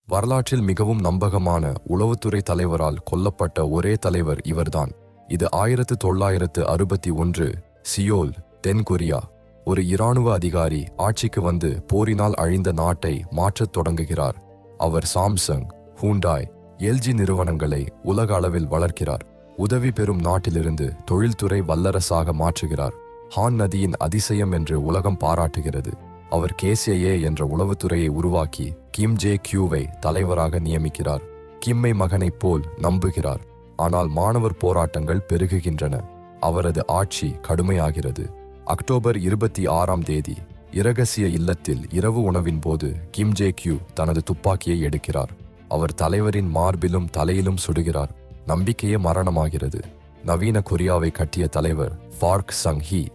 வரலாற்றில் மிகவும் நம்பகமான உளவுத்துறை தலைவரால் கொல்லப்பட்ட ஒரே தலைவர் இவர்தான். இது 1961 சியோல், தென் கொரியா. ஒரு இராணுவ அதிகாரி ஆட்சிக்கு வந்து போரினால் அழிந்த நாட்டை மாற்றத் தொடங்குகிறார். அவர் சாம்சங், ஹூண்டாய், எல்ஜி நிறுவனங்களை உலக அளவில் வளர்க்கிறார். உதவி பெறும் நாட்டிலிருந்து தொழில்துறை வல்லரசாக மாற்றுகிறார். ஹான் நதியின் அதிசயம் என்று உலகம் பாராட்டுகிறது. அவர் KCA என்ற உளவுத்துறையை உருவாக்கி கிம் ஜே கியூவை தலைவராக நியமிக்கிறார். கிம்மை மகனைப் போல் நம்புகிறார். ஆனால் மாணவர் போராட்டங்கள் பெருகுகின்றன. அவரது ஆட்சி கடுமையாகிறது. அக்டோபர் 26 இரகசிய இல்லத்தில் இரவு உணவின் போது கிம் ஜே கியூ தனது துப்பாக்கியை எடுக்கிறார். அவர் தலைவரின் மார்பிலும் தலையிலும் சுடுகிறார். நம்பிக்கையே மரணமாகிறது. நவீன கொரியாவை கட்டிய தலைவர் பார்க் சங் ஹீ